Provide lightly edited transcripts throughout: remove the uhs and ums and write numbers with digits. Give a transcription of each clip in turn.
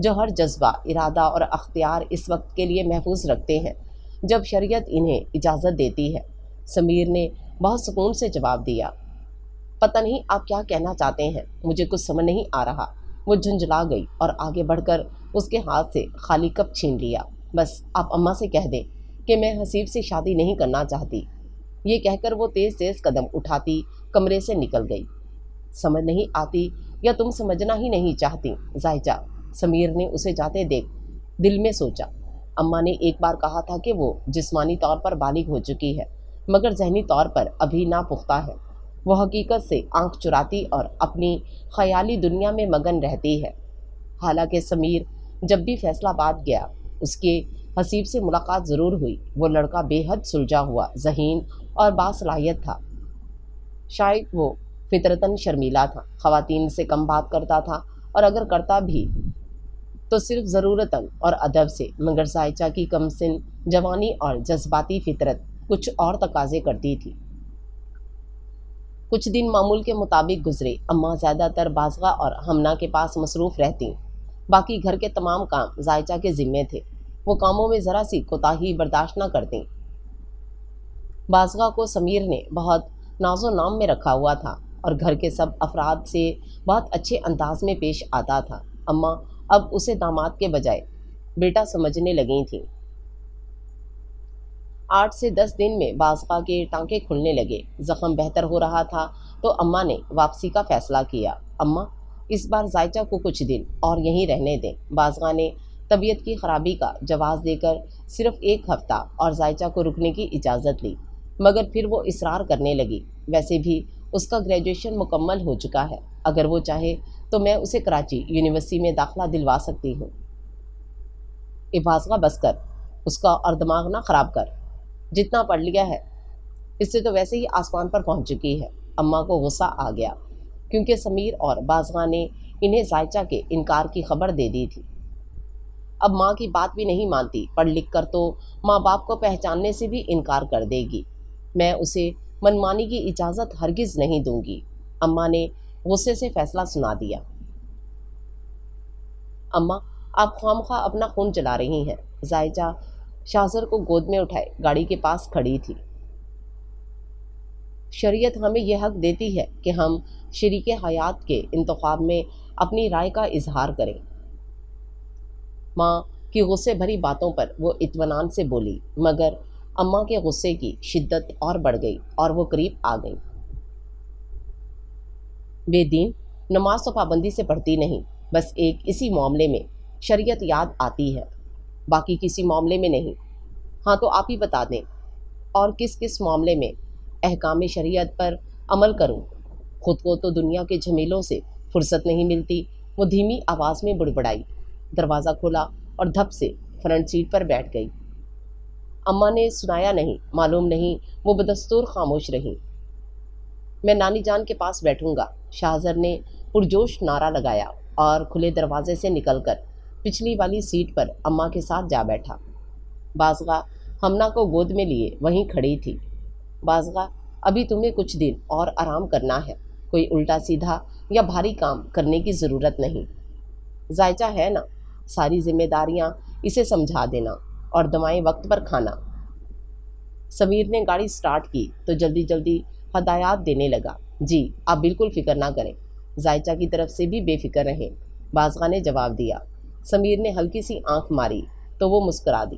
جو ہر جذبہ، ارادہ اور اختیار اس وقت کے لیے محفوظ رکھتے ہیں جب شریعت انہیں اجازت دیتی ہے۔ سمیر نے بہت سکون سے جواب دیا، پتہ نہیں آپ کیا کہنا چاہتے ہیں، مجھے کچھ سمجھ نہیں آ رہا۔ وہ جھنجھلا گئی اور آگے بڑھ کر اس کے ہاتھ سے خالی کپ چھین لیا۔ بس آپ اماں سے کہہ دیں کہ میں حسیب سے شادی نہیں کرنا چاہتی۔ یہ کہہ کر وہ تیز تیز قدم اٹھاتی کمرے سے نکل گئی۔ سمجھ نہیں آتی یا تم سمجھنا ہی نہیں چاہتی زائچہ؟ سمیر نے اسے جاتے دیکھ دل میں سوچا۔ اماں نے ایک بار کہا تھا کہ وہ جسمانی طور پر بالغ ہو چکی ہے مگر ذہنی طور پر ابھی ناپختہ ہے۔ وہ حقیقت سے آنکھ چراتی اور اپنی خیالی دنیا میں مگن رہتی ہے۔ حالانکہ سمیر جب بھی فیصلہ آباد گیا اس کے حسیب سے ملاقات ضرور ہوئی۔ وہ لڑکا بے حد سلجھا ہوا، ذہین اور باصلاحیت تھا۔ شاید وہ فطرتاً شرمیلا تھا، خواتین سے کم بات کرتا تھا اور اگر کرتا بھی تو صرف ضرورتاً اور ادب سے، مگر زائچہ کی کم سن جوانی اور جذباتی فطرت کچھ اور تقاضے کرتی تھی۔ کچھ دن معمول کے مطابق گزرے۔ اماں زیادہ تر بازغہ اور ہمنا کے پاس مصروف رہتیں، باقی گھر کے تمام کام زائچہ کے ذمے تھے۔ وہ کاموں میں ذرا سی کوتاہی برداشت نہ کرتیں۔ بازغہ کو سمیر نے بہت ناز و نام میں رکھا ہوا تھا اور گھر کے سب افراد سے بہت اچھے انداز میں پیش آتا تھا۔ اماں اب اسے داماد کے بجائے بیٹا سمجھنے لگی تھیں۔ 8 سے 10 دن میں بازغہ کے ٹانکے کھلنے لگے، زخم بہتر ہو رہا تھا تو اماں نے واپسی کا فیصلہ کیا۔ اماں اس بار زائچہ کو کچھ دن اور یہیں رہنے دیں۔ بازغہ نے طبیعت کی خرابی کا جواز دے کر صرف 1 ہفتہ اور زائچہ کو رکنے کی اجازت لی، مگر پھر وہ اصرار کرنے لگی۔ ویسے بھی اس کا گریجویشن مکمل ہو چکا ہے، اگر وہ چاہے تو میں اسے کراچی یونیورسٹی میں داخلہ دلوا سکتی ہوں۔ بازغہ بس کر، اس کا اور دماغ نہ خراب کر، جتنا پڑھ لیا ہے اس سے تو ویسے ہی آسمان پر پہنچ چکی ہے۔ اماں کو غصہ آ گیا کیونکہ سمیر اور بازغہ نے انہیں زائچہ کے انکار کی خبر دے دی تھی۔ اب ماں کی بات بھی نہیں مانتی، پڑھ لکھ کر تو ماں باپ کو پہچاننے سے بھی انکار کر دے گی۔ میں اسے منمانی کی اجازت ہرگز نہیں دوں گی۔ اماں نے غصے سے فیصلہ سنا دیا۔ اماں آپ خواہ اپنا خون جلا رہی ہیں۔ زائچہ شاہزر کو گود میں اٹھائے گاڑی کے پاس کھڑی تھی۔ شریعت ہمیں یہ حق دیتی ہے کہ ہم شریک حیات کے انتخاب میں اپنی رائے کا اظہار کریں۔ ماں کی غصے بھری باتوں پر وہ اطمینان سے بولی، مگر اماں کے غصے کی شدت اور بڑھ گئی اور وہ قریب آ گئی۔ بے دین، نماز تو پابندی سے پڑھتی نہیں، بس ایک اسی معاملے میں شریعت یاد آتی ہے، باقی کسی معاملے میں نہیں۔ ہاں تو آپ ہی بتا دیں، اور کس کس معاملے میں احکام شریعت پر عمل کروں؟ خود کو تو دنیا کے جھمیلوں سے فرصت نہیں ملتی۔ وہ دھیمی آواز میں بڑبڑائی، دروازہ کھولا اور دھپ سے فرنٹ سیٹ پر بیٹھ گئی۔ اماں نے سنایا نہیں، معلوم نہیں وہ بدستور خاموش رہیں۔ میں نانی جان کے پاس بیٹھوں گا، شاہزر نے پرجوش نعرہ لگایا اور کھلے دروازے سے نکل کر پچھلی والی سیٹ پر اماں کے ساتھ جا بیٹھا۔ بازغہ ہمنا کو گود میں لیے وہیں کھڑی تھی۔ بازغہ ابھی تمہیں کچھ دن اور آرام کرنا ہے، کوئی الٹا سیدھا یا بھاری کام کرنے کی ضرورت نہیں۔ زائچہ ہے نا، ساری ذمہ داریاں اسے سمجھا دینا اور دوائیں وقت پر کھانا۔ سمیر نے گاڑی سٹارٹ کی تو جلدی جلدی ہدایات دینے لگا۔ جی آپ بالکل فکر نہ کریں، زائچہ کی طرف سے بھی بے فکر رہیں، بازغہ نے جواب دیا۔ سمیر نے ہلکی سی آنکھ ماری تو وہ مسکرا دی۔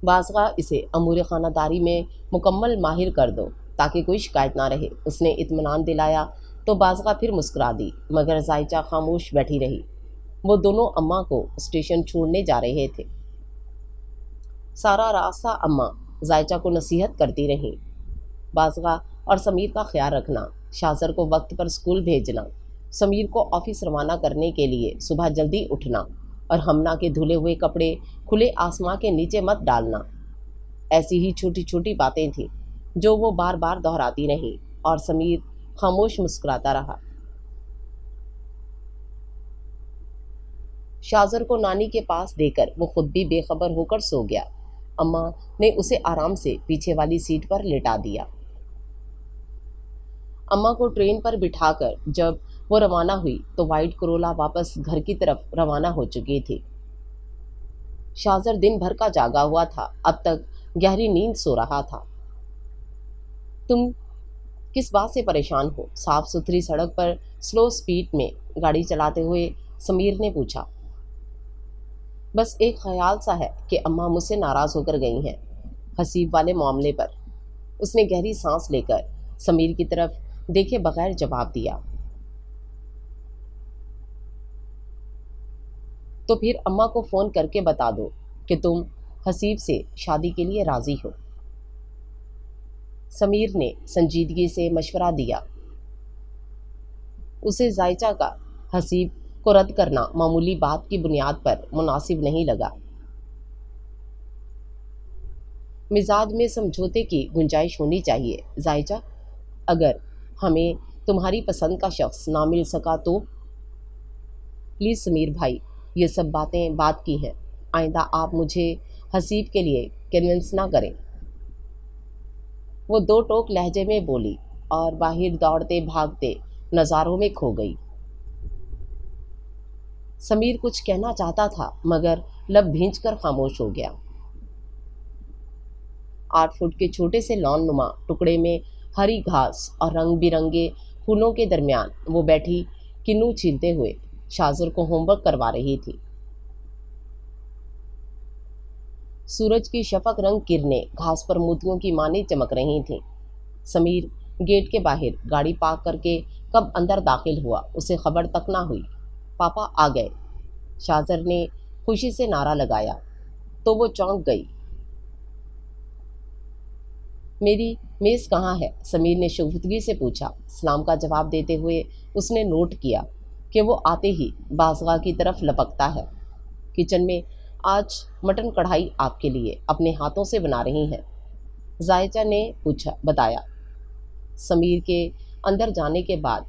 بازغہ اسے امور خانہ داری میں مکمل ماہر کر دو تاکہ کوئی شکایت نہ رہے، اس نے اطمینان دلایا تو بازغہ پھر مسکرا دی، مگر زائچہ خاموش بیٹھی رہی۔ وہ دونوں اماں کو اسٹیشن چھوڑنے جا رہے تھے۔ سارا راستہ اماں زائچہ کو نصیحت کرتی رہیں، بازغہ اور سمیر کا خیال رکھنا، شاہزر کو وقت پر اسکول بھیجنا، سمیر کو آفس روانہ کرنے کے لیے صبح جلدی اٹھنا اور ہمنا کے دھلے ہوئے کپڑے کھلے آسماں کے نیچے مت ڈالنا۔ ایسی ہی چھوٹی چھوٹی باتیں تھیں جو وہ بار بار دہراتی رہیں اور سمیر خاموش مسکراتا رہا۔ شاہزر کو نانی کے پاس دے کر وہ خود بھی بے خبر ہو کر سو گیا۔ اماں نے اسے آرام سے پیچھے والی سیٹ پر لٹا دیا۔ اماں کو ٹرین پر بٹھا کر جب وہ روانہ ہوئی تو وائٹ کرولا واپس گھر کی طرف روانہ ہو چکی تھی۔ شاہزر دن بھر کا جاگا ہوا تھا، اب تک گہری نیند سو رہا تھا۔ تم کس بات سے پریشان ہو؟ صاف ستھری سڑک پر سلو سپیڈ میں گاڑی چلاتے ہوئے سمیر نے پوچھا۔ بس ایک خیال سا ہے کہ اماں مجھ سے ناراض ہو کر گئی ہیں، حسیب والے معاملے پر۔ اس نے گہری سانس لے کر سمیر کی طرف دیکھے بغیر جواب دیا۔ تو پھر اماں کو فون کر کے بتا دو کہ تم حسیب سے شادی کے لیے راضی ہو۔ سمیر نے سنجیدگی سے مشورہ دیا۔ اسے زائچہ کا حسیب کو رد کرنا معمولی بات کی بنیاد پر مناسب نہیں لگا۔ مزاج میں سمجھوتے کی گنجائش ہونی چاہیے زائچہ۔ اگر ہمیں تمہاری پسند کا شخص نہ مل سکا تو؟ پلیز سمیر بھائی، یہ سب باتیں بات کی ہیں، آئندہ آپ مجھے حسیب کے لیے کنونس نہ کریں۔ وہ دو ٹوک لہجے میں بولی اور باہر دوڑتے بھاگتے نظاروں میں کھو گئی۔ سمیر کچھ کہنا چاہتا تھا مگر لب بھینچ کر خاموش ہو گیا۔ 8 فٹ کے چھوٹے سے لان نما ٹکڑے میں ہری گھاس اور رنگ برنگے پھولوں کے درمیان وہ بیٹھی کنو چھیلتے ہوئے شاہزر کو ہوم ورک کروا رہی تھی۔ سورج کی شفق رنگ کرنیں گھاس پر موتیوں کی مانند چمک رہی تھیں۔ سمیر گیٹ کے باہر گاڑی پارک کر کے کب اندر داخل ہوا اسے خبر تک نہ ہوئی۔ پاپا آ گئے، شاہزر نے خوشی سے نعرہ لگایا تو وہ چونک گئی۔ میری میز کہاں ہے؟ سمیر نے شگفتگی سے پوچھا۔ سلام کا جواب دیتے ہوئے اس نے نوٹ کیا کہ وہ آتے ہی بازگاہ کی طرف لپکتا ہے۔ کچن میں آج مٹن کڑھائی آپ کے لیے اپنے ہاتھوں سے بنا رہی ہیں، زائچہ نے بتایا۔ سمیر کے اندر جانے کے بعد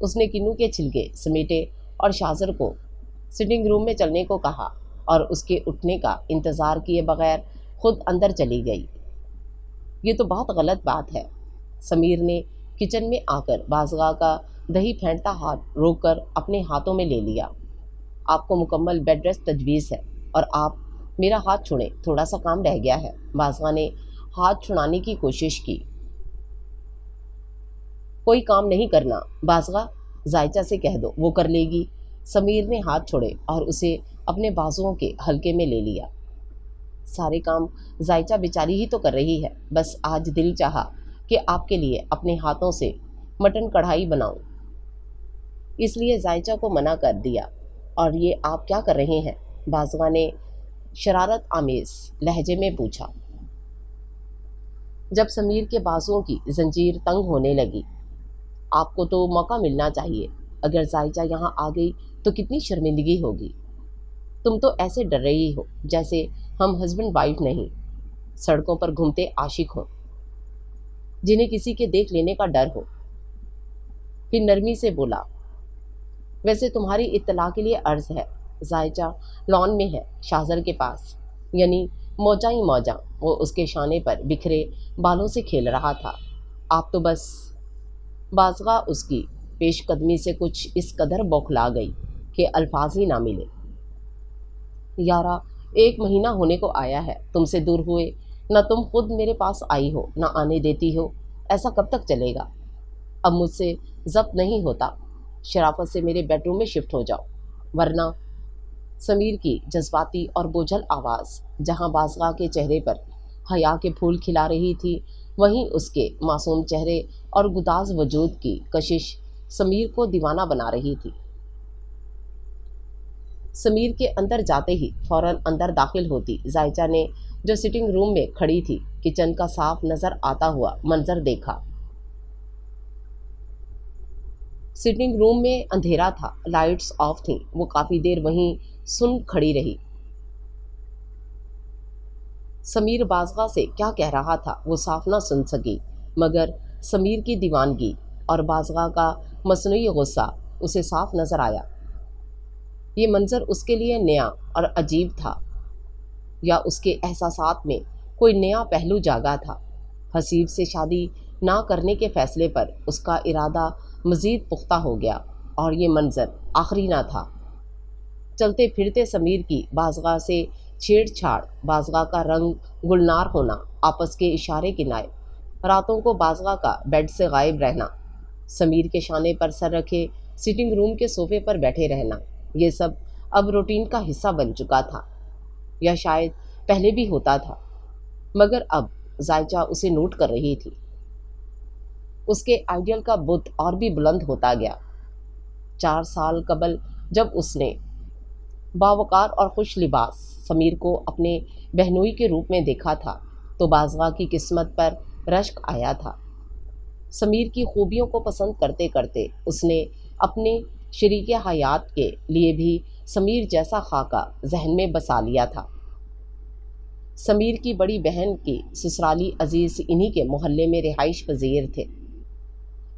اس نے کنو کے چھلکے سمیٹے اور شاہزر کو سٹنگ روم میں چلنے کو کہا اور اس کے اٹھنے کا انتظار کیے بغیر خود اندر چلی گئی۔ یہ تو بہت غلط بات ہے۔ سمیر نے کچن میں آ کر بازگاہ کا دہی پھینٹتا ہاتھ روک کر اپنے ہاتھوں میں لے لیا۔ آپ کو مکمل بیڈ ریسٹ تجویز ہے اور آپ میرا ہاتھ چھوڑیں، تھوڑا سا کام رہ گیا ہے۔ بازگاہ نے ہاتھ چھڑانے کی کوشش کی۔ کوئی کام نہیں کرنا بازگاہ، زائچہ سے کہہ دو، وہ کر لے گی۔ سمیر نے ہاتھ چھوڑے اور اسے اپنے بازوؤں کے حلقے میں لے لیا۔ سارے کام زائچہ بیچاری ہی تو کر رہی ہے، بس آج دل چاہا کہ آپ کے لیے اپنے ہاتھوں سے مٹن کڑھائی بناؤں، اس لیے زائچہ کو منع کر دیا۔ اور یہ آپ کیا کر رہے ہیں؟ بازگاہ نے شرارت آمیز لہجے میں پوچھا۔ جب سمیر کے بازوؤں کی زنجیر تنگ ہونے لگی، آپ کو تو موقع ملنا چاہیے، اگر زائچہ یہاں آ گئی تو کتنی شرمندگی ہوگی۔ تم تو ایسے ڈر رہی ہو جیسے ہم ہسبینڈ وائف نہیں، سڑکوں پر گھومتے عاشق ہوں جنہیں کسی کے دیکھ لینے کا ڈر ہو۔ پھر نرمی سے بولا، ویسے تمہاری اطلاع کے لیے عرض ہے، زائچہ لان میں ہے شاہزر کے پاس، یعنی موجاں ہی موجاں وہ اس کے شانے پر بکھرے بالوں سے کھیل رہا تھا۔ آپ تو بس۔ بازگاہ اس کی پیش قدمی سے کچھ اس قدر بوکھلا گئی کہ الفاظ ہی نہ ملے۔ یارا 1 مہینہ ہونے کو آیا ہے تم سے دور ہوئے، نہ تم خود میرے پاس آئی ہو نہ آنے دیتی ہو، ایسا کب تک چلے گا؟ اب مجھ سے ضبط نہیں ہوتا، شرافت سے میرے بیڈ روم میں شفٹ ہو جاؤ ورنہ۔ سمیر کی جذباتی اور بوجھل آواز جہاں بازگاہ کے چہرے پر حیا کے پھول کھلا رہی تھی، وہیں اس کے معصوم چہرے اور گداز وجود کی کشش سمیر کو دیوانہ بنا رہی تھی۔ سمیر کے اندر جاتے ہی فوراً اندر داخل ہوتی زائچہ نے جو سٹنگ روم میں کھڑی تھی کچن کا صاف نظر آتا ہوا منظر دیکھا۔ سٹنگ روم میں اندھیرا تھا، لائٹس آف تھیں۔ وہ کافی دیر وہیں سن کھڑی رہی۔ سمیر بازگاہ سے کیا کہہ رہا تھا وہ صاف نہ سن سکی، مگر سمیر کی دیوانگی اور بازگاہ کا مصنوعی غصہ اسے صاف نظر آیا۔ یہ منظر اس کے لیے نیا اور عجیب تھا، یا اس کے احساسات میں کوئی نیا پہلو جاگا تھا۔ حسیب سے شادی نہ کرنے کے فیصلے پر اس کا ارادہ مزید پختہ ہو گیا۔ اور یہ منظر آخری نہ تھا۔ چلتے پھرتے سمیر کی بازگاہ سے چھیڑ چھاڑ، بازگاہ کا رنگ گلنار ہونا، آپس کے اشارے کنائے، راتوں کو بازگاہ کا بیڈ سے غائب رہنا، سمیر کے شانے پر سر رکھے سٹنگ روم کے صوفے پر بیٹھے رہنا، یہ سب اب روٹین کا حصہ بن چکا تھا، یا شاید پہلے بھی ہوتا تھا، مگر اب زائچہ اسے نوٹ کر رہی تھی۔ اس کے آئیڈیل کا بت اور بھی بلند ہوتا گیا۔ 4 سال قبل جب اس نے باوقار اور خوش لباس سمیر کو اپنے بہنوئی کے روپ میں دیکھا تھا تو بازگاہ کی قسمت پر رشک آیا تھا۔ سمیر کی خوبیوں کو پسند کرتے کرتے اس نے اپنے شریک حیات کے لیے بھی سمیر جیسا خاکہ ذہن میں بسا لیا تھا۔ سمیر کی بڑی بہن کی سسرالی عزیز انہی کے محلے میں رہائش پذیر تھے۔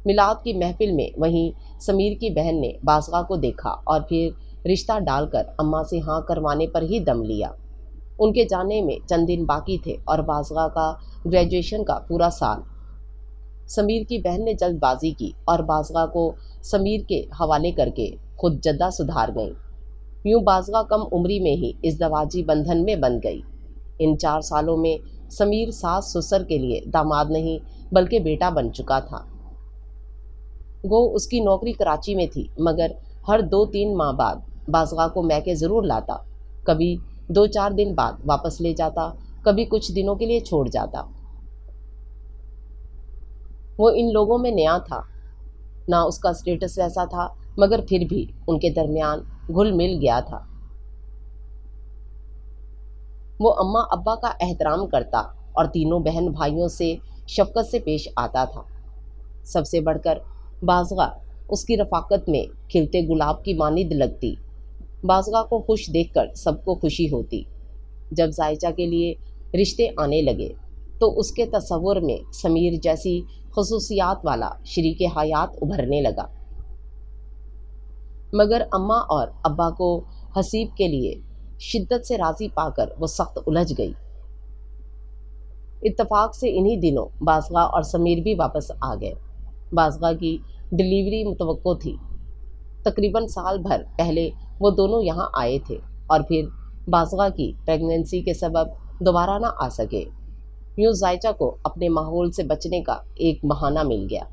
میلاد کی محفل میں وہیں سمیر کی بہن نے بازگاہ کو دیکھا اور پھر رشتہ ڈال کر اماں سے ہاں کروانے پر ہی دم لیا۔ ان کے جانے میں چند دن باقی تھے اور بازگاہ کا گریجویشن کا پورا سال۔ سمیر کی بہن نے جلد بازی کی اور بازگاہ کو سمیر کے حوالے کر کے خود جدہ سدھار گئیں۔ یوں بازگاہ کم عمری میں ہی ازدواجی بندھن میں بندھ گئی۔ ان 4 سالوں میں سمیر ساس سسر کے لیے داماد نہیں بلکہ بیٹا بن چکا تھا۔ گو اس کی نوکری کراچی میں تھی، مگر ہر 2-3 ماہ بعد بازگاہ کو میکے ضرور لاتا، کبھی 2-4 دن بعد واپس لے جاتا، کبھی کچھ دنوں کے لیے چھوڑ جاتا۔ وہ ان لوگوں میں نیا تھا، نہ اس کا سٹیٹس ویسا تھا، مگر پھر بھی ان کے درمیان گھل مل گیا تھا۔ وہ اماں ابا کا احترام کرتا اور تینوں بہن بھائیوں سے شفقت سے پیش آتا تھا۔ سب سے بڑھ کر بازگاہ اس کی رفاقت میں کھلتے گلاب کی مانند لگتی۔ بازگاہ کو خوش دیکھ کر سب کو خوشی ہوتی۔ جب زائچہ کے لیے رشتے آنے لگے تو اس کے تصور میں سمیر جیسی خصوصیات والا شریک حیات ابھرنے لگا، مگر اماں اور ابا کو حسیب کے لیے شدت سے راضی پا کر وہ سخت الجھ گئی۔ اتفاق سے انہی دنوں بازگاہ اور سمیر بھی واپس آ گئے۔ بازگاہ کی ڈلیوری متوقع تھی۔ تقریباً سال بھر پہلے وہ دونوں یہاں آئے تھے اور پھر بازگاہ کی پریگننسی کے سبب دوبارہ نہ آ سکے۔ یوں زائچہ کو اپنے ماحول سے بچنے کا ایک بہانہ مل گیا۔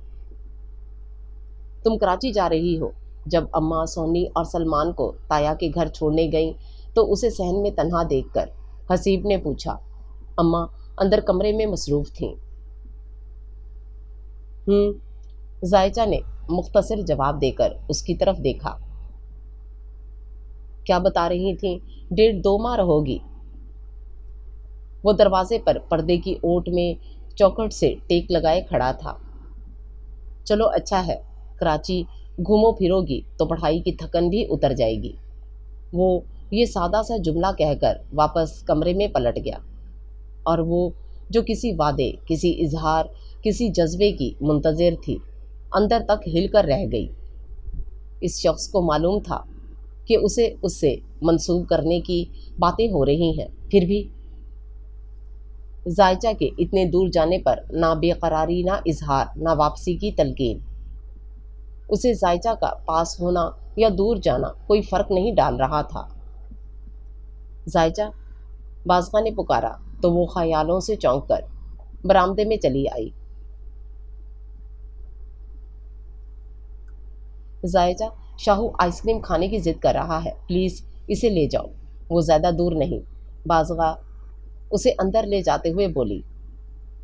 تم کراچی جا رہی ہو؟ جب اماں سونی اور سلمان کو تایا کے گھر چھوڑنے گئیں تو اسے صحن میں تنہا دیکھ کر حسیب نے پوچھا۔ اماں اندر کمرے میں مصروف تھیں۔ زائچہ نے مختصر جواب دے کر اس کی طرف دیکھا۔ کیا بتا رہی تھیں؟ 1.5-2 ماہ رہو گی؟ وہ دروازے پر پردے کی اوٹ میں چوکھٹ سے ٹیک لگائے کھڑا تھا۔ چلو اچھا ہے، کراچی گھومو پھرو گی تو پڑھائی کی تھکن بھی اتر جائے گی۔ وہ یہ سادہ سا جملہ کہہ کر واپس کمرے میں پلٹ گیا، اور وہ جو کسی وعدے، کسی اظہار، کسی جذبے کی منتظر تھی، اندر تک ہل کر رہ گئی۔ اس شخص کو معلوم تھا کہ اسے اس سے منسوب کرنے کی باتیں ہو رہی ہیں، پھر بھی زائچہ کے اتنے دور جانے پر نہ بے قراری، نہ اظہار، نہ واپسی کی تلقین۔ اسے زائچہ کا پاس ہونا یا دور جانا کوئی فرق نہیں ڈال رہا تھا۔ زائچہ، بازگاہ نے پکارا تو وہ خیالوں سے چونک کر برآمدے میں چلی آئی۔ زائچہ، شاہو آئس کریم کھانے کی ضد کر رہا ہے، پلیز اسے لے جاؤ، وہ زیادہ دور نہیں۔ بازگاہ اسے اندر لے جاتے ہوئے بولی۔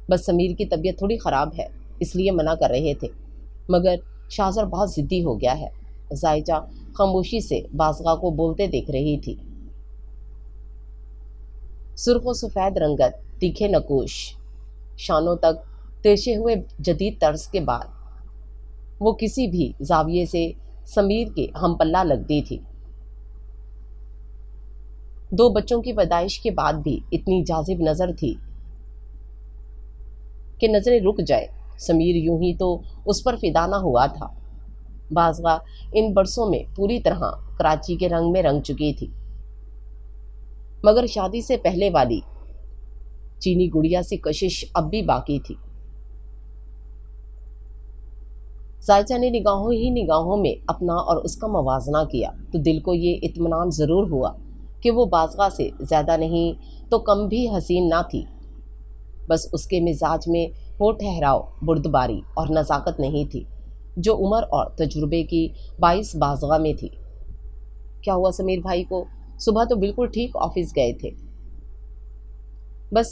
بس سمیر کی طبیعت تھوڑی خراب ہے، اس لیے منع کر رہے تھے، مگر شاہزر بہت ضدی ہو گیا ہے۔ زائچہ خاموشی سے بازگاہ کو بولتے دیکھ رہی تھی۔ سرخ و سفید رنگت، تیکھے نقوش، شانوں تک ترچے ہوئے جدید طرز کے بال، وہ کسی بھی زاویے سے سمیر کے ہم پلہ لگتی تھی۔ 2 بچوں کی پیدائش کے بعد بھی اتنی جاذب نظر تھی کہ نظریں رک جائے۔ سمیر یوں ہی تو اس پر فدا نہ ہوا تھا۔ بازگاہ ان برسوں میں پوری طرح کراچی کے رنگ میں رنگ چکی تھی، مگر شادی سے پہلے والی چینی گڑیا سی کشش اب بھی باقی تھی۔ زائچہ نے نگاہوں ہی نگاہوں میں اپنا اور اس کا موازنہ کیا تو دل کو یہ اطمینان ضرور ہوا کہ وہ بازگاہ سے زیادہ نہیں تو کم بھی حسین نہ تھی، بس اس کے مزاج میں وہ ٹھہراؤ، بردباری اور نزاکت نہیں تھی جو عمر اور تجربے کی باعث بازگاہ میں تھی۔ کیا ہوا سمیر بھائی کو؟ صبح تو بالکل ٹھیک آفس گئے تھے، بس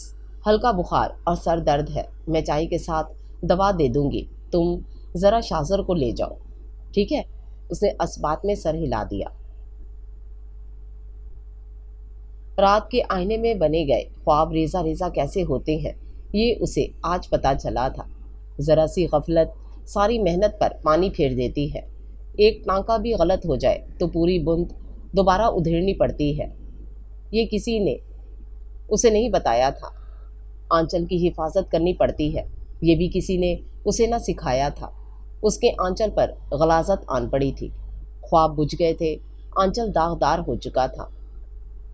ہلکا بخار اور سر درد ہے، میں چائے کے ساتھ دوا دے دوں گی، تم ذرا شاذر کو لے جاؤ، ٹھیک ہے؟ اس نے اسبات میں سر ہلا دیا۔ رات کے آئینے میں بنے گئے خواب ریزہ ریزہ کیسے ہوتے ہیں یہ اسے آج پتہ چلا تھا۔ ذرا سی غفلت ساری محنت پر پانی پھیر دیتی ہے، ایک ٹانکا بھی غلط ہو جائے تو پوری بند دوبارہ ادھیڑنی پڑتی ہے۔ یہ کسی نے اسے نہیں بتایا تھا، آنچل کی حفاظت کرنی پڑتی ہے، یہ بھی کسی نے اسے نہ سکھایا تھا۔ اس کے آنچل پر غلاظت آن پڑی تھی، خواب بجھ گئے تھے، آنچل داغدار ہو چکا تھا۔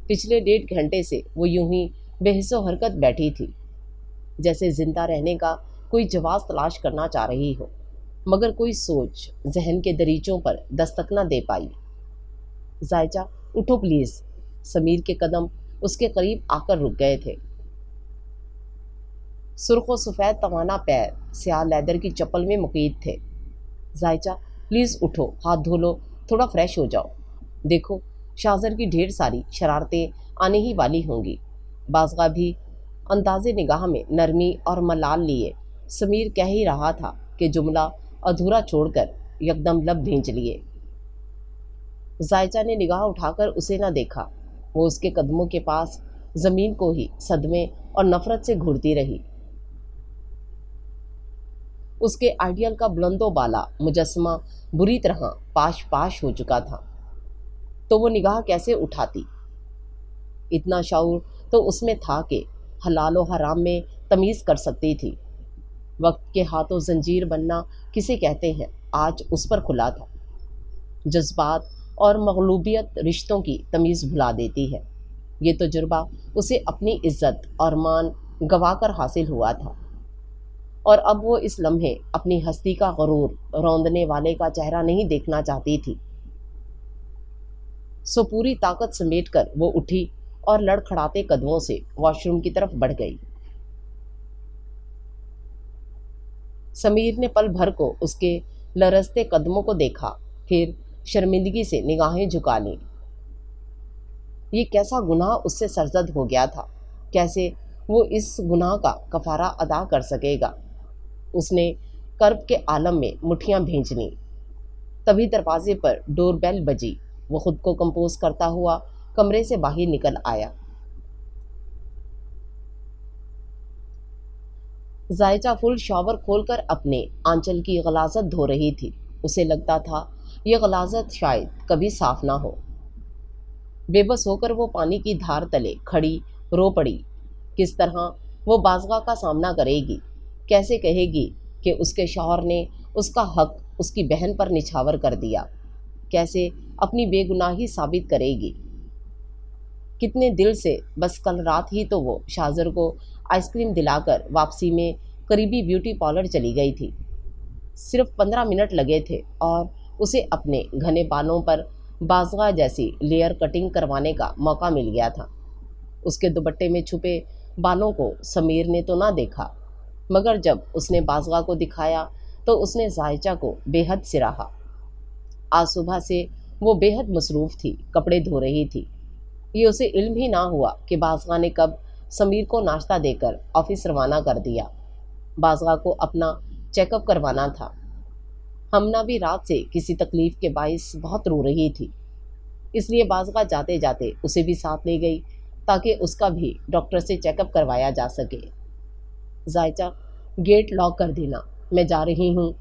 پچھلے 1.5 گھنٹے سے وہ یوں ہی بے حس و حرکت بیٹھی تھی، جیسے زندہ رہنے کا کوئی جواز تلاش کرنا چاہ رہی ہو، مگر کوئی سوچ ذہن کے دریچوں پر دستک نہ دے پائی۔ زائچہ اٹھو پلیز۔ سمیر کے قدم اس کے قریب آ کر رک گئے تھے۔ سرخ و سفید توانا پیر سیاہ لیدر کی چپل میں مقید تھے۔ زائچہ پلیز اٹھو، ہاتھ دھو لو، تھوڑا فریش ہو جاؤ، دیکھو شاذر کی ڈھیر ساری شرارتیں آنے ہی والی ہوں گی۔ بازگاہ بھی انداز نگاہ میں نرمی اور ملال لیے سمیر کہہ ہی رہا تھا کہ جملہ ادھورا چھوڑ کر یکدم لب بھینچ لیے۔ زائچہ نے نگاہ اٹھا کر اسے نہ دیکھا، وہ اس کے قدموں کے پاس زمین کو ہی صدمے اور نفرت سے گھڑتی رہی۔ اس کے آئیڈیل کا بلند و بالا مجسمہ بری طرح پاش پاش ہو چکا تھا، تو وہ نگاہ کیسے اٹھاتی؟ اتنا شعور تو اس میں تھا کہ حلال و حرام میں تمیز کر سکتی تھی۔ وقت کے ہاتھوں زنجیر بننا کسے کہتے ہیں آج اس پر کھلا تھا۔ جذبات اور مغلوبیت رشتوں کی تمیز بھلا دیتی ہے، یہ تجربہ اسے اپنی عزت اور مان گوا کر حاصل ہوا تھا، اور اب وہ اس لمحے اپنی ہستی کا غرور روندنے والے کا چہرہ نہیں دیکھنا چاہتی تھی۔ سو پوری طاقت سمیٹ کر وہ اٹھی اور لڑکھڑاتے قدموں سے واش روم کی طرف بڑھ گئی۔ سمیر نے پل بھر کو اس کے لرزتے قدموں کو دیکھا، پھر شرمندگی سے نگاہیں جھکا لیں۔ یہ کیسا گناہ اس سے سرزد ہو گیا تھا، کیسے وہ اس گناہ کا کفارہ ادا کر سکے گا؟ اس نے کرب کے عالم میں مٹھیاں بھینج لیں۔ تبھی دروازے پر ڈور بیل بجی، وہ خود کو کمپوز کرتا ہوا کمرے سے باہر نکل آیا۔ زائچہ فل شاور کھول کر اپنے آنچل کی غلاظت دھو رہی تھی، اسے لگتا تھا یہ غلاظت شاید کبھی صاف نہ ہو۔ بے بس ہو کر وہ پانی کی دھار تلے کھڑی رو پڑی۔ کس طرح وہ بازگاہ کا سامنا کرے گی؟ کیسے کہے گی کہ اس کے شوہر نے اس کا حق اس کی بہن پر نچھاور کر دیا؟ کیسے اپنی بے گناہی ثابت کرے گی؟ کتنے دل سے بس کل رات ہی تو وہ شاذر کو آئس کریم دلا کر واپسی میں قریبی بیوٹی پارلر چلی گئی تھی۔ صرف 15 منٹ لگے تھے اور اسے اپنے گھنے بالوں پر بازگاہ جیسی لیئر کٹنگ کروانے کا موقع مل گیا تھا۔ اس کے دوپٹے میں چھپے بالوں کو سمیر نے تو نہ دیکھا، مگر جب اس نے بازگاہ کو دکھایا تو اس نے زائچہ کو بے حد سراہا۔ آج صبح سے وہ بے حد مصروف تھی، کپڑے دھو رہی تھی۔ یہ اسے علم ہی نہ ہوا کہ بازگاہ نے کب سمیر کو ناشتہ دے کر آفس روانہ کر دیا۔ بازگاہ کو اپنا چیک اپ کروانا تھا۔ ہمنا بھی رات سے کسی تکلیف کے باعث بہت رو رہی تھی، اس لیے بازگاہ جاتے جاتے اسے بھی ساتھ لے گئی تاکہ اس کا بھی ڈاکٹر سے چیک اپ کروایا جا سکے۔ زائچہ گیٹ لاک کر دینا، میں جا رہی ہوں،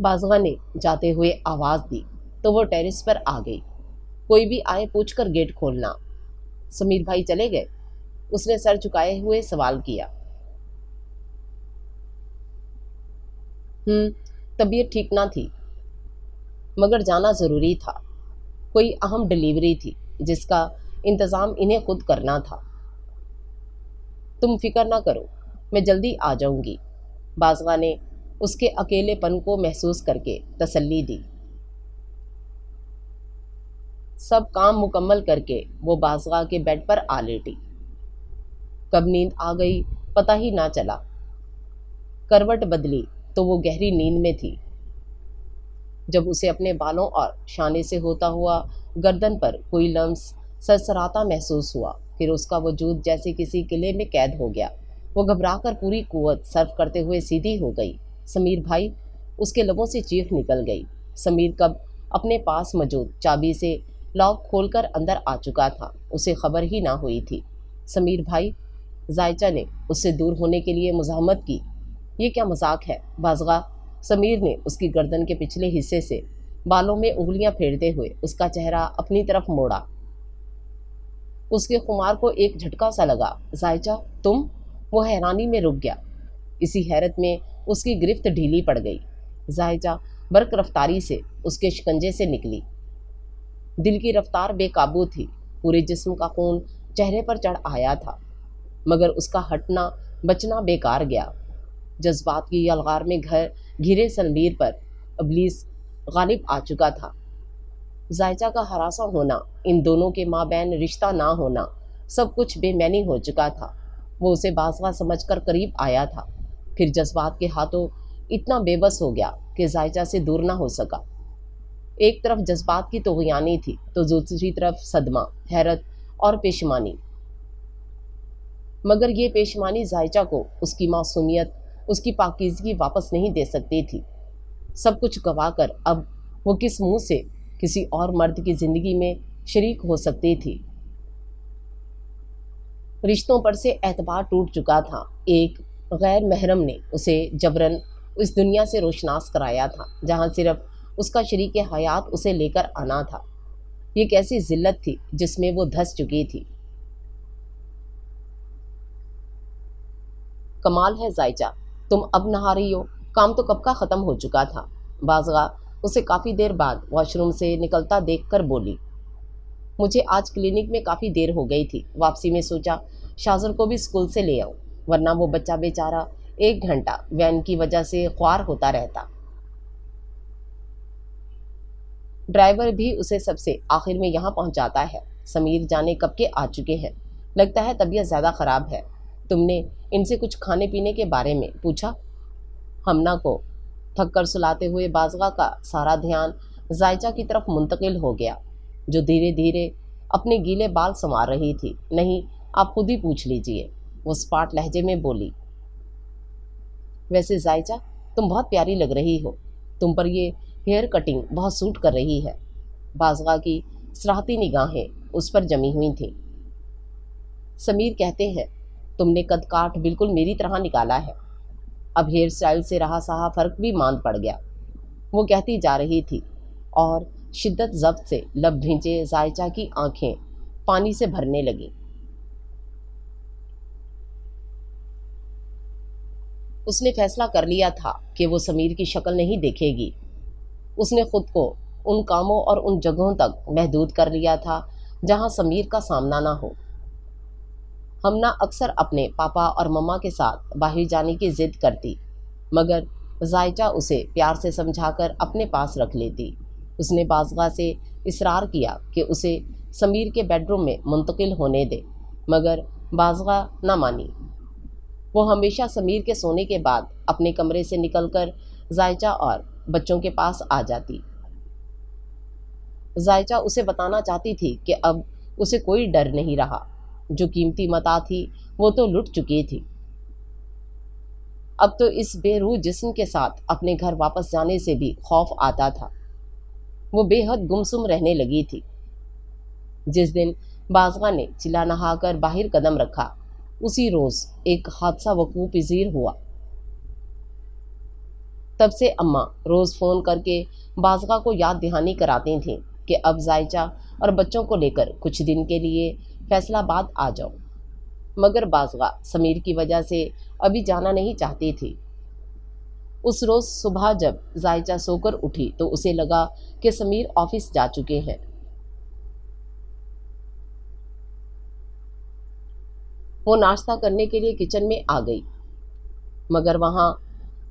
بازگاہ نے جاتے ہوئے آواز دی تو وہ ٹیرس پر آ گئی۔ کوئی بھی آئے پوچھ کر گیٹ کھولنا۔ سمیر بھائی چلے گئے؟ اس نے سر جھکائے ہوئے سوال کیا۔ طبیعت ٹھیک نہ تھی، مگر جانا ضروری تھا، کوئی اہم ڈیلیوری تھی جس کا انتظام انہیں خود کرنا تھا۔ تم فکر نہ کرو، میں جلدی آ جاؤں گی۔ بازگاہ نے اس کے اکیلے پن کو محسوس کر کے تسلی دی۔ سب کام مکمل کر کے وہ بازگاہ کے بیڈ پر آ لیٹی۔ کب نیند آ گئی پتہ ہی نہ چلا۔ کروٹ بدلی تو وہ گہری نیند میں تھی۔ جب اسے اپنے بالوں اور شانے سے ہوتا ہوا گردن پر کوئی لمس سرسراتا محسوس ہوا، پھر اس کا وجود جیسے کسی قلعے میں قید ہو گیا۔ وہ گھبرا کر پوری قوت صرف کرتے ہوئے سیدھی ہو گئی۔ سمیر بھائی، اس کے لبوں سے چیخ نکل گئی۔ سمیر کب اپنے پاس موجود چابی سے لاک کھول کر اندر آ چکا تھا، اسے خبر ہی نہ ہوئی تھی۔ سمیر بھائی، زائچہ نے اس سے دور ہونے کے لیے مزاحمت کی۔ یہ کیا مذاق ہے بازگاہ؟ سمیر نے اس کی گردن کے پچھلے حصے سے بالوں میں انگلیاں پھیرتے ہوئے اس کا چہرہ اپنی طرف موڑا۔ اس کے خمار کو ایک جھٹکا سا لگا۔ زائچہ تم؟ وہ حیرانی میں رک گیا۔ اسی حیرت میں اس کی گرفت ڈھیلی پڑ گئی۔ زائچہ برق رفتاری سے اس کے شکنجے سے نکلی۔ دل کی رفتار بے قابو تھی، پورے جسم کا خون چہرے پر چڑھ آیا تھا، مگر اس کا ہٹنا بچنا بیکار گیا۔ جذبات کی یلغار میں گھرے سمیر پر ابلیس غالب آ چکا تھا۔ زائچہ کا ہراساں ہونا، ان دونوں کے مابین رشتہ نہ ہونا، سب کچھ بے معنی ہو چکا تھا۔ وہ اسے بازگاہ سمجھ کر قریب آیا تھا، پھر جذبات کے ہاتھوں اتنا بے بس ہو گیا کہ زائچہ سے دور نہ ہو سکا۔ ایک طرف جذبات کی طغیانی تھی تو دوسری طرف صدمہ، حیرت اور پشیمانی، مگر یہ پشیمانی زائچہ کو اس کی معصومیت، اس کی پاکیزگی واپس نہیں دے سکتی تھی۔ سب کچھ گوا کر اب وہ کس منہ سے کسی اور مرد کی زندگی میں شریک ہو سکتی تھی؟ رشتوں پر سے اعتبار ٹوٹ چکا تھا۔ ایک غیر محرم نے اسے جبراً اس دنیا سے روشناس کرایا تھا جہاں صرف اس کا شریک حیات اسے لے کر آنا تھا۔ یہ کیسی ذلت تھی جس میں وہ دھس چکی تھی۔ کمال ہے زائچہ، تم اب نہا رہی ہو، کام تو کب کا ختم ہو چکا تھا۔ بازگاہ اسے کافی دیر بعد واش روم سے نکلتا دیکھ کر بولی۔ مجھے آج کلینک میں کافی دیر ہو گئی تھی، واپسی میں سوچا شاذر کو بھی اسکول سے لے آؤں، ورنہ وہ بچہ بیچارہ 1 گھنٹہ وین کی وجہ سے خوار ہوتا رہتا۔ ڈرائیور بھی اسے سب سے آخر میں یہاں پہنچاتا ہے۔ سمیر جانے کب کے آ چکے ہیں، لگتا ہے طبیعت زیادہ خراب ہے۔ تم نے ان سے کچھ کھانے پینے کے بارے میں پوچھا؟ ہمنا کو تھک کر سلاتے ہوئے بازگاہ کا سارا دھیان زائچہ کی طرف منتقل ہو گیا، جو دھیرے دھیرے اپنے گیلے بال سنوار رہی تھی۔ نہیں، آپ خود ہی پوچھ لیجئے، وہ سپاٹ لہجے میں بولی۔ ویسے زائچہ تم بہت پیاری لگ رہی ہو، تم پر یہ ہیئر کٹنگ بہت سوٹ کر رہی ہے۔ بازگاہ کی صراحتی نگاہیں اس پر جمی ہوئی تھیں۔ سمیر کہتے ہیں تم نے قد کاٹ بالکل میری طرح نکالا ہے۔ اب ہیئر سٹائل سے رہا سہا فرق بھی ماند پڑ گیا، وہ کہتی جا رہی تھی، اور شدت ضبط سے لب بھینچے زائچہ کی آنکھیں پانی سے بھرنے لگیں۔ اس نے فیصلہ کر لیا تھا کہ وہ سمیر کی شکل نہیں دیکھے گی۔ اس نے خود کو ان کاموں اور ان جگہوں تک محدود کر لیا تھا جہاں سمیر کا سامنا نہ ہو۔ ہمنا اکثر اپنے پاپا اور مما کے ساتھ باہر جانے کی ضد کرتی، مگر زائچہ اسے پیار سے سمجھا کر اپنے پاس رکھ لیتی۔ اس نے بازگاہ سے اصرار کیا کہ اسے سمیر کے بیڈ روم میں منتقل ہونے دے، مگر بازگاہ نہ مانی۔ وہ ہمیشہ سمیر کے سونے کے بعد اپنے کمرے سے نکل کر زائچہ اور بچوں کے پاس آ جاتی۔ زائچہ اسے بتانا چاہتی تھی کہ اب اسے کوئی ڈر نہیں رہا، جو قیمتی متاع تھی وہ تو لٹ چکی تھی۔ اب تو اس بے روح جسم کے ساتھ اپنے گھر واپس جانے سے بھی خوف آتا تھا۔ وہ بے حد گمسم رہنے لگی تھی۔ جس دن بازگاہ نے چلا نہا کر باہر قدم رکھا، اسی روز ایک حادثہ وقوع پذیر ہوا۔ تب سے اماں روز فون کر کے بازگاہ کو یاد دہانی کراتی تھیں کہ اب زائچہ اور بچوں کو لے کر کچھ دن کے لیے فیصل آباد آ جاؤ، مگر بازگاہ سمیر کی وجہ سے ابھی جانا نہیں چاہتی تھی۔ اس روز صبح جب زائچہ سو کر اٹھی تو اسے لگا کہ سمیر آفس جا چکے ہیں۔ وہ ناشتہ کرنے کے لیے کچن میں آ گئی، مگر وہاں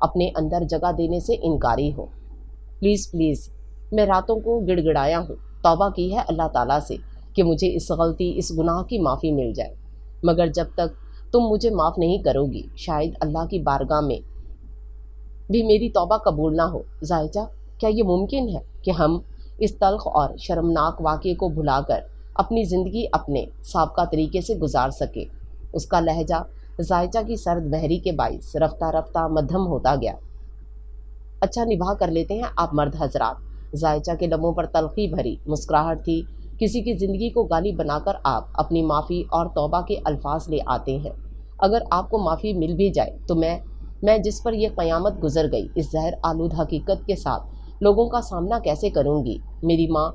اپنے اندر جگہ دینے سے انکاری ہو۔ پلیز پلیز، میں راتوں کو گڑ گڑایا ہوں، توبہ کی ہے اللہ تعالیٰ سے کہ مجھے اس غلطی، اس گناہ کی معافی مل جائے، مگر جب تک تم مجھے معاف نہیں کرو گی شاید اللہ کی بارگاہ میں بھی میری توبہ قبول نہ ہو۔ زائچہ، کیا یہ ممکن ہے کہ ہم اس تلخ اور شرمناک واقعے کو بھلا کر اپنی زندگی اپنے سابقہ طریقے سے گزار سکیں؟ اس کا لہجہ زائچہ کی سرد بحری کے باعث رفتہ رفتہ مدھم ہوتا گیا۔ اچھا، نبھا کر لیتے ہیں آپ مرد حضرات۔ زائچہ کے لبوں پر تلخی بھری مسکراہٹ تھی۔ کسی کی زندگی کو گالی بنا کر آپ اپنی معافی اور توبہ کے الفاظ لے آتے ہیں۔ اگر آپ کو معافی مل بھی جائے تو میں جس پر یہ قیامت گزر گئی، اس زہر آلود حقیقت کے ساتھ لوگوں کا سامنا کیسے کروں گی؟ میری ماں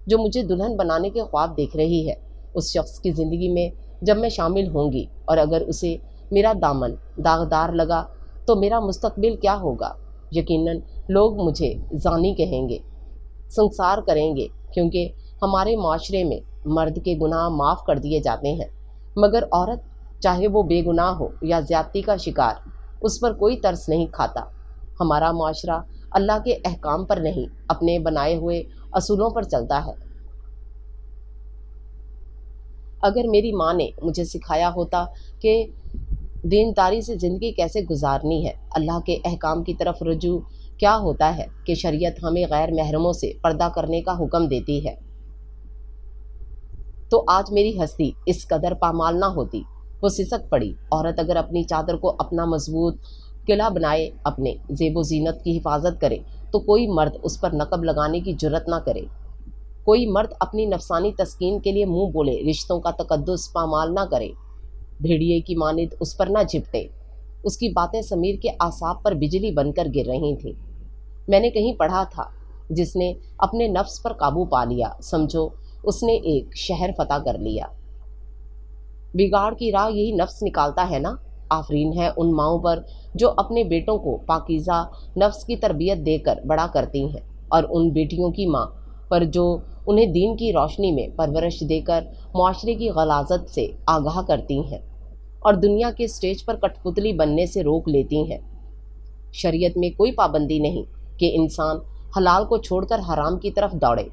جو مجھے دلہن بنانے کے خواب دیکھ رہی ہے، اس شخص کی زندگی میں جب میں شامل ہوں گی اور اگر اسے میرا دامن داغدار لگا تو میرا مستقبل کیا ہوگا؟ یقیناً لوگ مجھے زانی کہیں گے، سنسار کریں گے، کیونکہ ہمارے معاشرے میں مرد کے گناہ معاف کر دیے جاتے ہیں، مگر عورت چاہے وہ بے گناہ ہو یا زیادتی کا شکار، اس پر کوئی ترس نہیں کھاتا۔ ہمارا معاشرہ اللہ کے احکام پر نہیں، اپنے بنائے ہوئے اصولوں پر چلتا ہے۔ اگر میری ماں نے مجھے سکھایا ہوتا کہ دینداری سے زندگی کیسے گزارنی ہے، اللہ کے احکام کی طرف رجوع کیا ہوتا ہے، کہ شریعت ہمیں غیر محرموں سے پردہ کرنے کا حکم دیتی ہے، تو آج میری ہستی اس قدر پامال نہ ہوتی۔ وہ سسک پڑی۔ عورت اگر اپنی چادر کو اپنا مضبوط قلعہ بنائے، اپنے زیب و زینت کی حفاظت کرے، تو کوئی مرد اس پر نقب لگانے کی جرت نہ کرے۔ کوئی مرد اپنی نفسانی تسکین کے لیے منہ بولے رشتوں کا تقدس پامال نہ کرے، بھیڑیے کی مانند اس پر نہ جھپٹے۔ اس کی باتیں سمیر کے اعصاب پر بجلی بن کر گر رہی تھیں۔ میں نے کہیں پڑھا تھا، جس نے اپنے نفس پر قابو پا لیا، سمجھو اس نے ایک شہر فتح کر لیا۔ بگاڑ کی راہ یہی نفس نکالتا ہے نا؟ آفرین ہے ان ماؤں پر جو اپنے بیٹوں کو پاکیزہ نفس کی تربیت دے کر بڑا کرتی ہیں، اور ان بیٹیوں کی ماں پر جو انہیں دین کی روشنی میں پرورش دے کر معاشرے کی غلاظت سے آگاہ کرتی ہیں اور دنیا کے سٹیج پر کٹ پتلی بننے سے روک لیتی ہیں۔ شریعت میں کوئی پابندی نہیں کہ انسان حلال کو چھوڑ کر حرام کی طرف دوڑے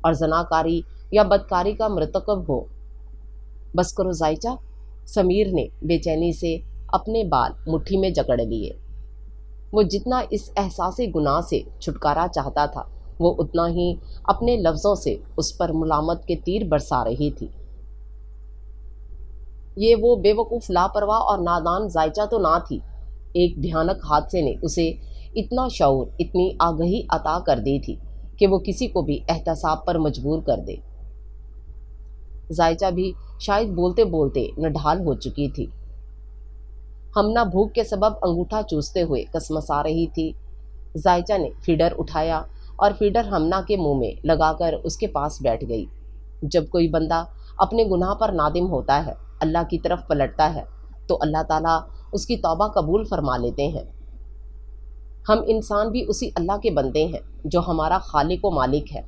اور زناکاری یا بدکاری کا مرتکب ہو۔ بس کرو زائچہ، سمیر نے بے چینی سے اپنے بال مٹھی میں جکڑ لیے۔ وہ جتنا اس احساس گناہ سے چھٹکارا چاہتا تھا، وہ اتنا ہی اپنے لفظوں سے اس پر ملامت کے تیر برسا رہی تھی۔ یہ وہ بے وقوف لاپرواہ اور نادان زائچہ تو نہ تھی۔ ایک بھیانک حادثے نے اسے اتنا شعور، اتنی آگہی عطا کر دی تھی کہ وہ کسی کو بھی احتساب پر مجبور کر دے۔ زائچہ بھی شاید بولتے بولتے نڈھال ہو چکی تھی۔ ہمنا بھوک کے سبب انگوٹھا چوستے ہوئے کسمسا رہی تھی۔ زائچہ نے فیڈر اٹھایا اور فیڈر ہمنا کے منہ میں لگا کر اس کے پاس بیٹھ گئی۔ جب کوئی بندہ اپنے گناہ پر نادم ہوتا ہے، اللہ کی طرف پلٹتا ہے، تو اللہ تعالیٰ اس کی توبہ قبول فرما لیتے ہیں۔ ہم انسان بھی اسی اللہ کے بندے ہیں جو ہمارا خالق و مالک ہے،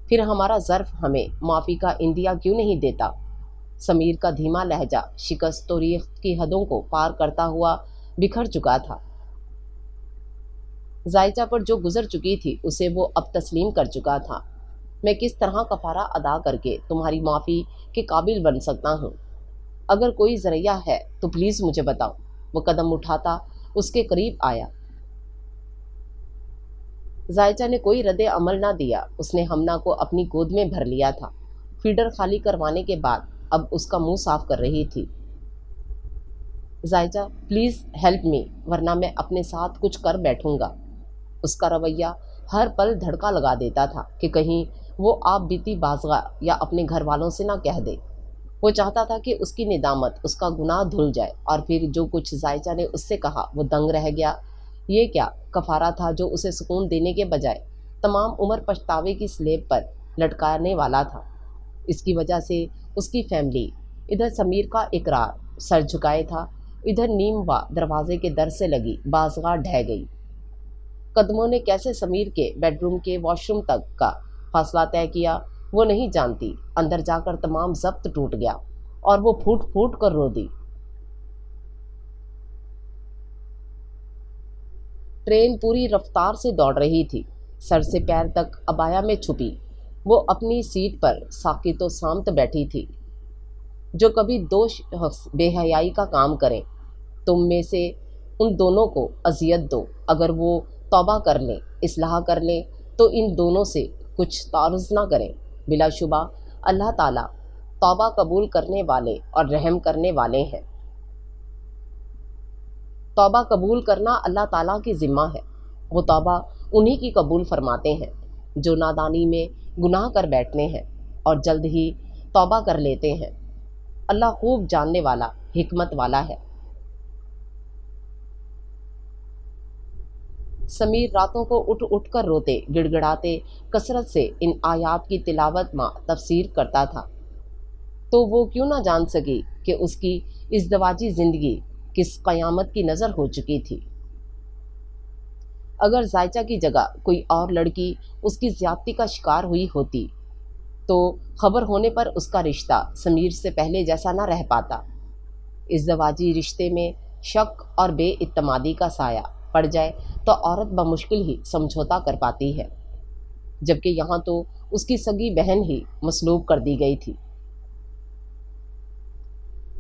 پھر ہمارا ظرف ہمیں معافی کا عندیہ کیوں نہیں دیتا؟ سمیر کا دھیما لہجہ شکست و ریخت کی حدوں کو پار کرتا ہوا بکھر چکا تھا۔ زائچہ پر جو گزر چکی تھی اسے وہ اب تسلیم کر چکا تھا۔ میں کس طرح کفارہ ادا کر کے تمہاری معافی کے قابل بن سکتا ہوں؟ اگر کوئی ذریعہ ہے تو پلیز مجھے بتاؤ۔ وہ قدم اٹھاتا اس کے قریب آیا۔ زائچہ نے کوئی رد عمل نہ دیا۔ اس نے ہمنا کو اپنی گود میں بھر لیا تھا۔ فیڈر خالی کروانے کے بعد اب اس کا منہ صاف کر رہی تھی۔ زائچہ، پلیز ہیلپ می، ورنہ میں اپنے ساتھ کچھ کر بیٹھوں گا۔ اس کا رویہ ہر پل دھڑکا لگا دیتا تھا کہ کہیں وہ آپ بیتی بازگاہ یا اپنے گھر والوں سے نہ کہہ دے۔ وہ چاہتا تھا کہ اس کی ندامت، اس کا گناہ دھل جائے، اور پھر جو کچھ زائچہ نے اس سے کہا وہ دنگ رہ گیا۔ یہ کیا کفارہ تھا جو اسے سکون دینے کے بجائے تمام عمر پچھتاوے کی سلیب پر لٹکانے والا تھا۔ اس کی وجہ سے اس کی فیملی، ادھر سمیر کا اقرار سر جھکائے تھا، ادھر نیم وا دروازے کے در سے لگی بازگاہ ڈھہ گئی۔ قدموں نے کیسے سمیر کے بیڈ روم کے واش روم تک کا فاصلہ طے کیا وہ نہیں جانتی۔ اندر جا کر تمام ضبط ٹوٹ گیا اور وہ پھوٹ پھوٹ کر رو دی۔ ٹرین پوری رفتار سے دوڑ رہی تھی، سر سے پیر تک عبایا میں چھپی وہ اپنی سیٹ پر ساکت و سامت بیٹھی تھی۔ جو کبھی دو شخص بے حیائی کا کام کریں، تم میں سے ان دونوں کو اذیت دو، اگر وہ توبہ کر لیں، اصلاح کر لیں تو ان دونوں سے کچھ تعارض نہ کریں۔ بلا شبہ اللہ تعالیٰ توبہ قبول کرنے والے اور رحم کرنے والے ہیں۔ توبہ قبول کرنا اللہ تعالیٰ کی ذمہ ہے، وہ توبہ انہی کی قبول فرماتے ہیں جو نادانی میں گناہ کر بیٹھتے ہیں اور جلد ہی توبہ کر لیتے ہیں۔ اللہ خوب جاننے والا، حکمت والا ہے۔ سمیر راتوں کو اٹھ اٹھ کر روتے گڑ گڑاتے کثرت سے ان آیات کی تلاوت مع تفسیر کرتا تھا، تو وہ کیوں نہ جان سکی کہ اس کی ازدواجی زندگی کس قیامت کی نظر ہو چکی تھی۔ اگر زائچہ کی جگہ کوئی اور لڑکی اس کی زیادتی کا شکار ہوئی ہوتی تو خبر ہونے پر اس کا رشتہ سمیر سے پہلے جیسا نہ رہ پاتا۔ ازدواجی رشتے میں شک اور بے اعتمادی کا سایہ پڑ جائے تو عورت بمشکل ہی سمجھوتا کر پاتی ہے، جبکہ یہاں تو اس کی سگی بہن ہی مسلوب کر دی گئی تھی۔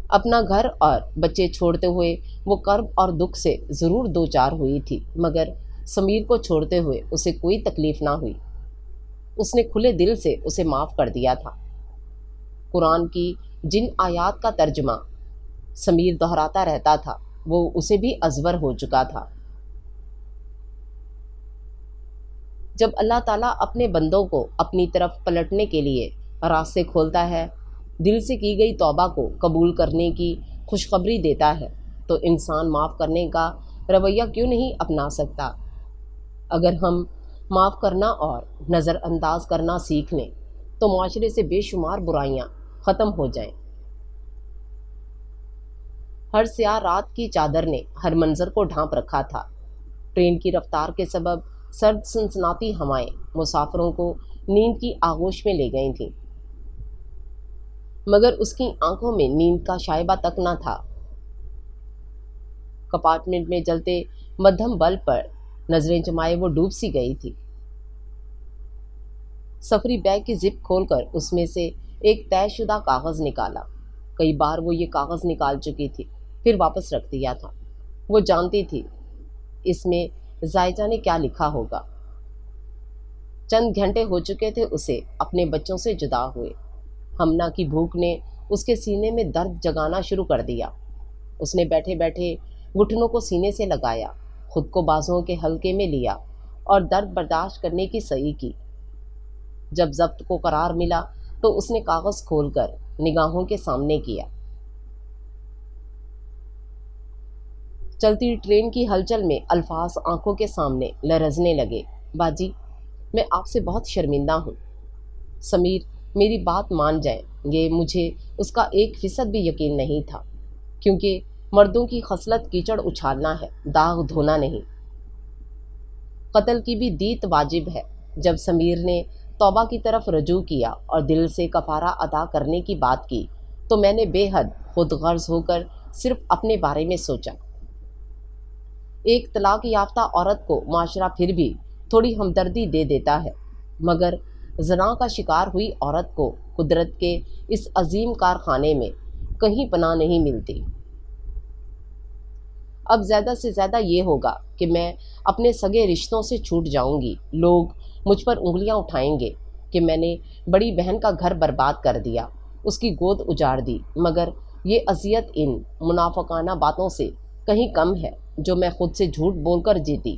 اپنا گھر اور بچے چھوڑتے ہوئے وہ کرب اور دکھ سے ضرور دوچار ہوئی تھی، مگر سمیر کو چھوڑتے ہوئے اسے کوئی تکلیف نہ ہوئی۔ اس نے کھلے دل سے اسے معاف کر دیا تھا۔ قرآن کی جن آیات کا ترجمہ سمیر دہراتا رہتا تھا وہ اسے بھی ازور ہو چکا تھا۔ جب اللہ تعالیٰ اپنے بندوں کو اپنی طرف پلٹنے کے لیے راستے کھولتا ہے، دل سے کی گئی توبہ کو قبول کرنے کی خوشخبری دیتا ہے، تو انسان معاف کرنے کا رویہ کیوں نہیں اپنا سکتا؟ اگر ہم معاف کرنا اور نظر انداز کرنا سیکھ لیں تو معاشرے سے بے شمار برائیاں ختم ہو جائیں۔ ہر سیاہ رات کی چادر نے ہر منظر کو ڈھانپ رکھا تھا۔ ٹرین کی رفتار کے سبب سرد سنسناتی ہوائیں مسافروں کو نیند کی آغوش میں لے گئی تھیں، مگر اس کی آنکھوں میں نیند کا شائبہ تک نہ تھا۔ کمپارٹمنٹ میں جلتے مدھم بلب پر نظریں جمائے وہ ڈوب سی گئی تھی۔ سفری بیگ کی زپ کھول کر اس میں سے ایک طے شدہ کاغذ نکالا۔ کئی بار وہ یہ کاغذ نکال چکی تھی، پھر واپس رکھ دیا تھا۔ وہ جانتی تھی اس میں زائچہ نے کیا لکھا ہوگا۔ چند گھنٹے ہو چکے تھے اسے اپنے بچوں سے جدا ہوئے۔ ہمنا کی بھوک نے اس کے سینے میں درد جگانا شروع کر دیا۔ اس نے بیٹھے بیٹھے گھٹنوں کو سینے سے لگایا، خود کو بازوؤں کے حلقے میں لیا اور درد برداشت کرنے کی سعی کی۔ جب ضبط کو قرار ملا تو اس نے کاغذ کھول کر نگاہوں کے سامنے کیا۔ چلتی ٹرین کی ہلچل میں الفاظ آنکھوں کے سامنے لرزنے لگے۔ باجی، میں آپ سے بہت شرمندہ ہوں۔ سمیر میری بات مان جائیں، یہ مجھے اس کا 1% بھی یقین نہیں تھا، کیونکہ مردوں کی خصلت کیچڑ اچھالنا ہے، داغ دھونا نہیں۔ قتل کی بھی دیت واجب ہے۔ جب سمیر نے توبہ کی طرف رجوع کیا اور دل سے کفارہ ادا کرنے کی بات کی تو میں نے بے حد خود غرض ہو کر صرف اپنے بارے میں سوچا۔ ایک طلاق یافتہ عورت کو معاشرہ پھر بھی تھوڑی ہمدردی دے دیتا ہے، مگر زنا کا شکار ہوئی عورت کو قدرت کے اس عظیم کارخانے میں کہیں پناہ نہیں ملتی۔ اب زیادہ سے زیادہ یہ ہوگا کہ میں اپنے سگے رشتوں سے چھوٹ جاؤں گی۔ لوگ مجھ پر انگلیاں اٹھائیں گے کہ میں نے بڑی بہن کا گھر برباد کر دیا، اس کی گود اجاڑ دی، مگر یہ اذیت ان منافقانہ باتوں سے کہیں کم ہے جو میں خود سے جھوٹ بول کر جیتی۔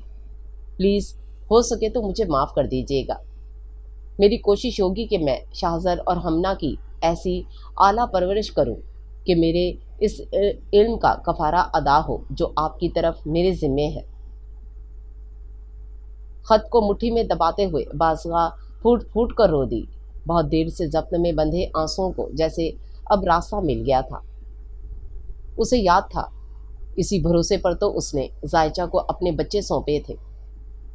پلیز ہو سکے تو مجھے معاف کر دیجیے گا۔ میری کوشش ہوگی کہ میں شاہزر اور ہمنا کی ایسی اعلیٰ پرورش کروں کہ میرے اس علم کا کفارہ ادا ہو جو آپ کی طرف میرے ذمے ہے۔ خط کو مٹھی میں دباتے ہوئے بازگاہ پھوٹ پھوٹ کر رو دی۔ بہت دیر سے ضبط میں بندھے آنسوؤں کو جیسے اب راستہ مل گیا تھا۔ اسے یاد تھا اسی بھروسے پر تو اس نے زائچہ کو اپنے بچے سونپے تھے۔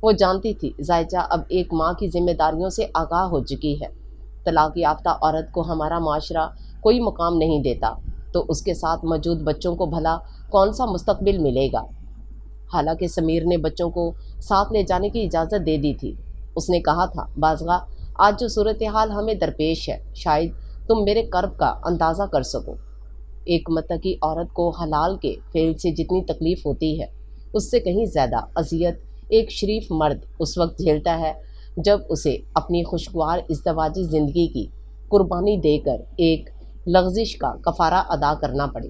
وہ جانتی تھی زائچہ اب ایک ماں کی ذمہ داریوں سے آگاہ ہو چکی ہے۔ طلاق یافتہ عورت کو ہمارا معاشرہ کوئی مقام نہیں دیتا تو اس کے ساتھ موجود بچوں کو بھلا کون سا مستقبل ملے گا؟ حالانکہ سمیر نے بچوں کو ساتھ لے جانے کی اجازت دے دی تھی۔ اس نے کہا تھا، بازگاہ آج جو صورتحال ہمیں درپیش ہے، شاید تم میرے کرب کا اندازہ کر سکو۔ ایک متقی عورت کو حلال کے فعل سے جتنی تکلیف ہوتی ہے، اس سے کہیں زیادہ اذیت ایک شریف مرد اس وقت جھیلتا ہے جب اسے اپنی خوشگوار ازدواجی زندگی کی قربانی دے کر ایک لغزش کا کفارہ ادا کرنا پڑے۔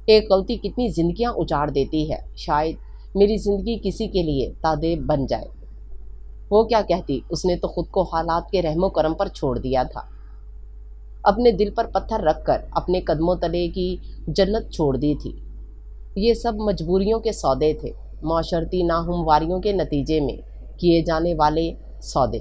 ایک غلطی کتنی زندگیاں اجاڑ دیتی ہے، شاید میری زندگی کسی کے لیے تادیب بن جائے۔ وہ کیا کہتی، اس نے تو خود کو حالات کے رحم و کرم پر چھوڑ دیا تھا، اپنے دل پر پتھر رکھ کر اپنے قدموں تلے کی جنت چھوڑ دی تھی۔ یہ سب مجبوریوں کے سودے تھے، معاشرتی ناہمواریوں کے نتیجے میں کیے جانے والے سودے۔